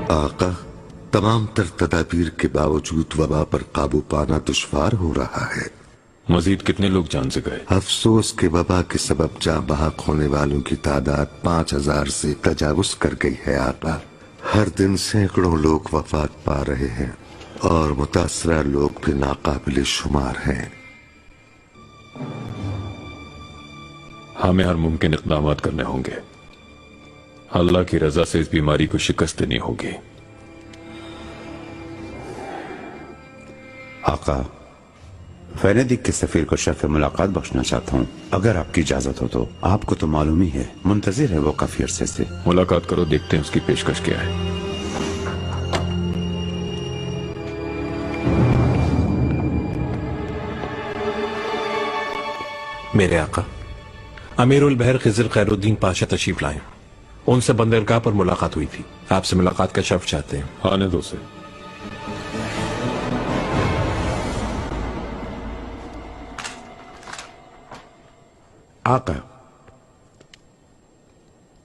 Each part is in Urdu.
آقا، تمام تر تدابیر کے باوجود وبا پر قابو پانا دشوار ہو رہا ہے۔ مزید کتنے لوگ جان سے گئے؟ افسوس کہ وبا کے سبب جاں بحق ہونے والوں کی تعداد 5000 سے تجاوز کر گئی ہے آقا۔ ہر دن سینکڑوں لوگ وفات پا رہے ہیں اور متاثرہ لوگ بھی ناقابل شمار ہیں۔ ہمیں ہر ممکن اقدامات کرنے ہوں گے۔ اللہ کی رضا سے اس بیماری کو شکست دینی ہوگی۔ آقا، وینیدک کے سفیر کو شرف ملاقات بخشنا چاہتا ہوں، اگر آپ کی اجازت ہو تو۔ آپ کو تو معلوم ہی ہے، منتظر ہے وہ کافی عرصے سے۔ ملاقات کرو، دیکھتے ہیں اس کی پیشکش کیا ہے۔ میرے آقا، امیر البحر خضر خیر الدین پاشا تشریف لائے، ان سے بندرگاہ پر ملاقات ہوئی تھی، آپ سے ملاقات کا شرف چاہتے ہیں۔ آنے دو سے۔ آقا،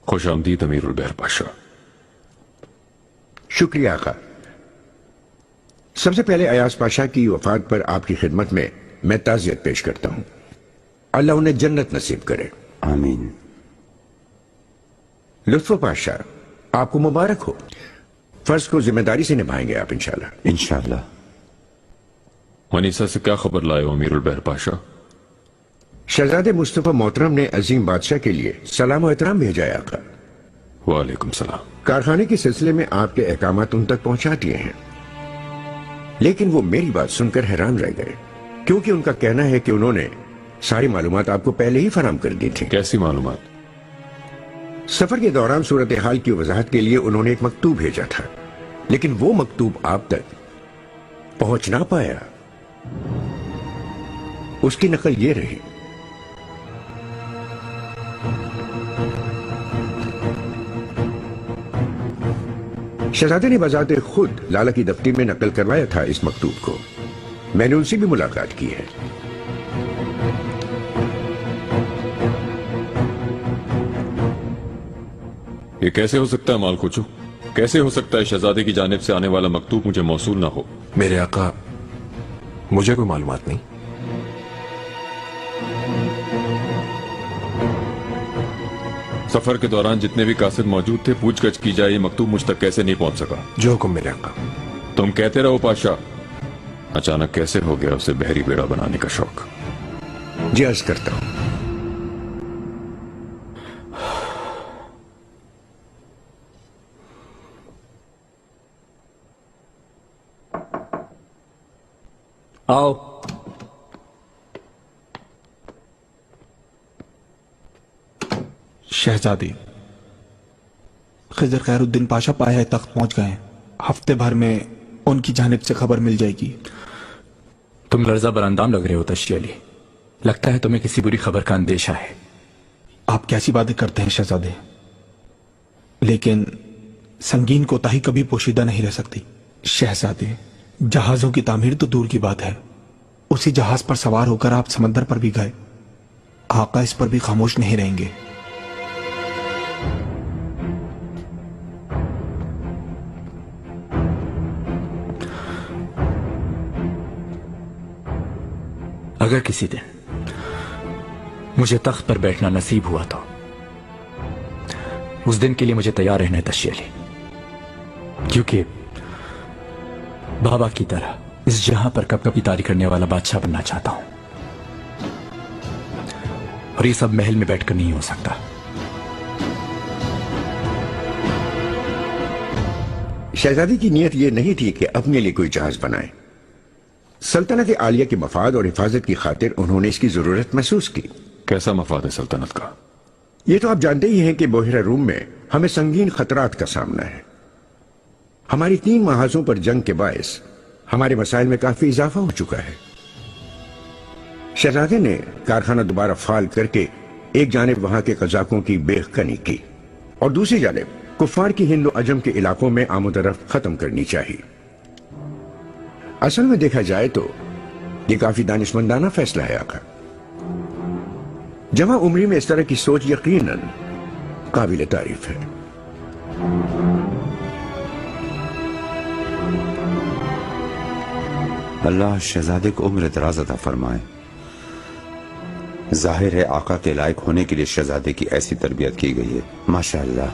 خوش آمدید امیر البحر پاشا۔ شکریہ آقا۔ سب سے پہلے ایاز پاشا کی وفات پر آپ کی خدمت میں تعزیت پیش کرتا ہوں۔ اللہ انہیں جنت نصیب کرے۔ آمین۔ لطفو پاشا، آپ کو مبارک ہو۔ فرض کو ذمہ داری سے نبھائیں گے آپ انشاءاللہ۔ انشاءاللہ۔ منیسا سے کیا خبر لائے ہو امیر البحر پاشا؟ شہزادے مصطفیٰ محترم نے عظیم بادشاہ کے لیے سلام و احترام بھیجا ہے آقا۔ وعلیکم السلام۔ کارخانے کے سلسلے میں آپ کے احکامات ان تک پہنچا دیے ہیں، لیکن وہ میری بات سن کر حیران رہ گئے، کیونکہ ان کا کہنا ہے کہ انہوں نے ساری معلومات آپ کو پہلے ہی فراہم کر دی تھی۔ کیسی معلومات؟ سفر کے دوران صورتحال کی وضاحت کے لیے انہوں نے ایک مکتوب بھیجا تھا، لیکن وہ مکتوب آپ تک پہنچ نہ پایا۔ اس کی نقل یہ رہی: شہزادے نے بذات خود لالا کی دفتر میں نقل کروایا تھا اس مکتوب کو۔ میں نے ان سے بھی ملاقات کی ہے۔ یہ کیسے ہو سکتا ہے مال کوچو؟ کیسے ہو سکتا ہے شہزادے کی جانب سے آنے والا مکتوب مجھے موصول نہ ہو؟ میرے آقا، مجھے کوئی معلومات نہیں۔ سفر کے دوران جتنے بھی قاصد موجود تھے پوچھ گچھ کی جائے، یہ مکتوب مجھ تک کیسے نہیں پہنچ سکا؟ جو حکم میرے آقا۔ تم کہتے رہو پاشا، اچانک کیسے ہو گیا اسے بحری بیڑا بنانے کا شوق؟ جی عرض کرتا ہوں۔ آؤ۔ شہزادی خضر خیر الدین پاشا پایہ تخت پہنچ گئے ہیں، ہفتے بھر میں ان کی جانب سے خبر مل جائے گی۔ تم لرزہ براندام لگ رہے ہو تشی علی، لگتا ہے تمہیں کسی بری خبر کا اندیشہ ہے۔ آپ کیسی باتیں کرتے ہیں شہزادے، لیکن سنگین کوتاہی کبھی پوشیدہ نہیں رہ سکتی۔ شہزادے، جہازوں کی تعمیر تو دور کی بات ہے، اسی جہاز پر سوار ہو کر آپ سمندر پر بھی گئے، آقا اس پر بھی خاموش نہیں رہیں گے۔ اگر کسی دن مجھے تخت پر بیٹھنا نصیب ہوا تو اس دن کے لیے مجھے تیار رہنا ہے تشی علی، کیونکہ بابا کی طرح اس جہاں پر کب کبھی تاری کرنے والا بادشاہ بننا چاہتا ہوں، اور یہ سب محل میں بیٹھ کر نہیں ہو سکتا۔ شہزادی کی نیت یہ نہیں تھی کہ اپنے لیے کوئی جہاز بنائے، سلطنت عالیہ کے مفاد اور حفاظت کی خاطر انہوں نے اس کی ضرورت محسوس کی۔ کیسا مفاد ہے سلطنت کا؟ یہ تو آپ جانتے ہی ہیں کہ بحیرہ روم میں ہمیں سنگین خطرات کا سامنا ہے۔ ہماری 3 محاذوں پر جنگ کے باعث ہمارے مسائل میں کافی اضافہ ہو چکا ہے۔ شہزادے نے کارخانہ دوبارہ فعال کر کے ایک جانب وہاں کے قزاقوں کی بے کنی کی اور دوسری جانب کفار کی ہند و عجم کے علاقوں میں آمد و رفت ختم کرنی چاہیے۔ اصل میں دیکھا جائے تو یہ کافی دانشمندانہ فیصلہ ہے آقا۔ جوان عمری میں اس طرح کی سوچ یقیناً قابل تعریف ہے۔ اللہ شہزادے کو عمر دراز عطا فرمائے. ظاہر ہے آقا کے لائق ہونے کے لیے شہزادے کی ایسی تربیت کی گئی ہے. ماشاءاللہ.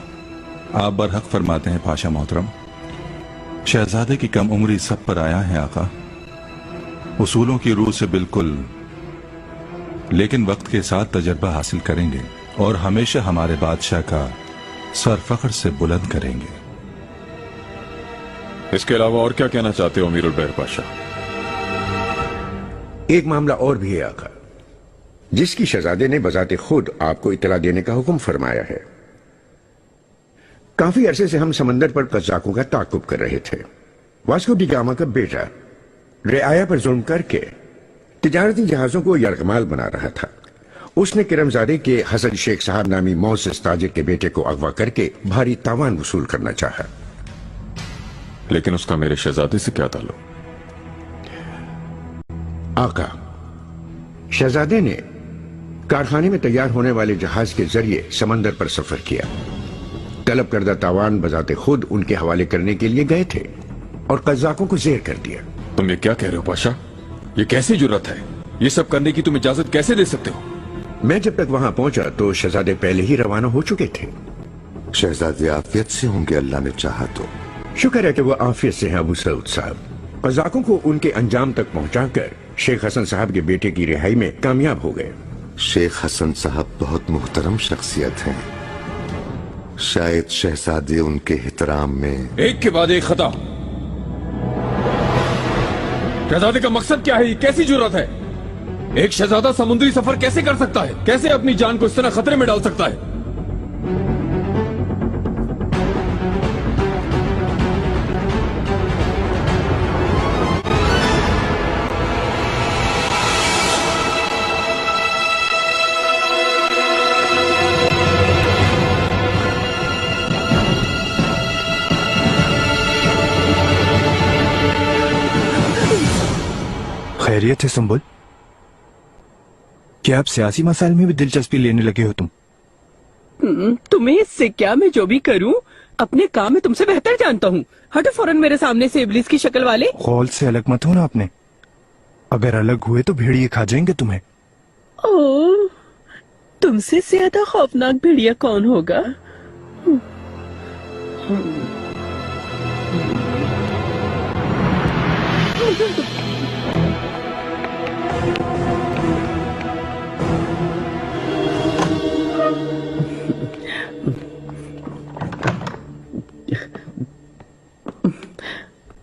آپ برحق فرماتے ہیں پاشا محترم. شہزادے کی کم عمری سب پر آیا ہے آقا، اصولوں کی روح سے بالکل، لیکن وقت کے ساتھ تجربہ حاصل کریں گے اور ہمیشہ ہمارے بادشاہ کا سر فخر سے بلند کریں گے. اس کے علاوہ اور کیا کہنا چاہتے ہو امیر البحر پاشا؟ ایک معاملہ اور بھی ہے آقا، جس کی شہزادے نے بذات خود آپ کو اطلاع دینے کا حکم فرمایا ہے. کافی عرصے سے ہم سمندر پر قزاقوں کا تعاقب کر رہے تھے. واسکو ڈی گاما کا بیٹا رعایا پر ظلم کر کے تجارتی جہازوں کو یرغمال بنا رہا تھا. اس نے کرمزادے کے حسن شیخ صاحب نامی معزز تاجر کے بیٹے کو اغوا کر کے بھاری تاوان وصول کرنا چاہا. لیکن اس کا میرے شہزادے سے کیا تعلق؟ آقا، شہزادے نے کارخانے میں تیار ہونے والے جہاز کے ذریعے سمندر پر سفر کیا. طلب کردہ تاوان بذات خود ان کے حوالے کرنے کے لیے گئے تھے اور قزاقوں کو زیر کر دیا. تم یہ کیا کہہ رہے ہو پاشا؟ یہ کیسی جرت ہے؟ یہ سب کرنے کی تم اجازت کیسے دے سکتے ہو؟ میں جب تک وہاں پہنچا تو شہزادے پہلے ہی روانہ ہو چکے تھے. شہزادے عافیت سے ہوں گے اللہ نے چاہا تو. شکر ہے کہ وہ عافیت سے ہیں ابو سعود صاحب. قزاقوں کو ان کے انجام تک پہنچا کر شیخ حسن صاحب کے بیٹے کی رہائی میں کامیاب ہو گئے. شیخ حسن صاحب بہت محترم شخصیت ہیں. شاید شہزادے ان کے احترام میں ایک کے بعد ایک خطا. شہزادے کا مقصد کیا ہے؟ یہ کیسی جرت ہے؟ ایک شہزادہ سمندری سفر کیسے کر سکتا ہے؟ کیسے اپنی جان کو اس طرح خطرے میں ڈال سکتا ہے؟ خیریت ہے سنبل؟ کیا آپ سیاسی مسائل میں بھی دلچسپی لینے لگے ہو؟ تمہیں اس سے کیا؟ میں جو بھی کروں اپنے کام میں تم سے بہتر جانتا ہوں. ہٹو فوراً میرے سامنے سے ابلیس کی شکل والے. قول سے الگ مت ہونا آپ نے، اگر الگ ہوئے تو بھیڑیے کھا جائیں گے تمہیں. اوہ، تم سے زیادہ خوفناک بھیڑیا کون ہوگا؟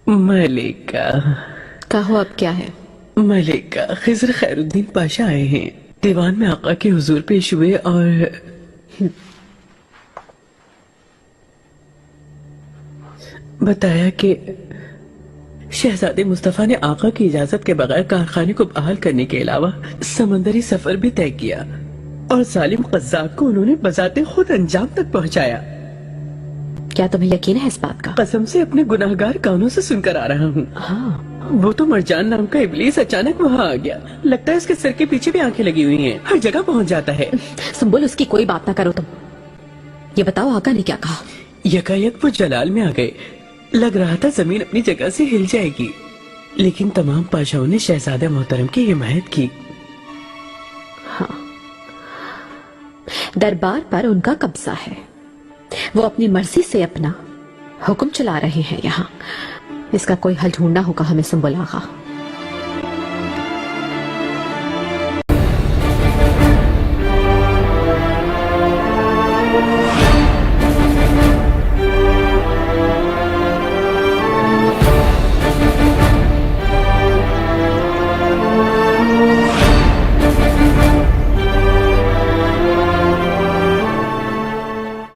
ملکہ کہو اب کیا ہے؟ ملکہ، خضر خیر الدین پاشا آئے ہیں. دیوان میں آقا کے حضور پیش ہوئے اور بتایا کہ شہزادے مصطفیٰ نے آقا کی اجازت کے بغیر کارخانے کو بحال کرنے کے علاوہ سمندری سفر بھی طے کیا اور ظالم قزاق کو انہوں نے بذات خود انجام تک پہنچایا. کیا تمہیں یقین ہے اس بات کا؟ قسم سے اپنے گناہگار کانوں سے سن کر آ رہا ہوں. ہاں، وہ تو مرجان نام کا ابلیس اچانک وہاں آ گیا. لگتا ہے اس کے سر کے پیچھے بھی آنکھیں لگی ہوئی ہیں، ہر جگہ پہنچ جاتا ہے. سنبل اس کی کوئی بات نہ کرو تم. یہ بتاؤ آقا نے کیا کہا؟ یکایک وہ جلال میں آ گئے. لگ رہا تھا زمین اپنی جگہ سے ہل جائے گی، لیکن تمام پاشاؤں نے شہزادہ محترم کی حمایت کی. ہاں، دربار پر ان کا قبضہ ہے. وہ اپنی مرضی سے اپنا حکم چلا رہے ہیں. یہاں اس کا کوئی حل ڈھونڈنا ہوگا ہمیں سنبل آقا.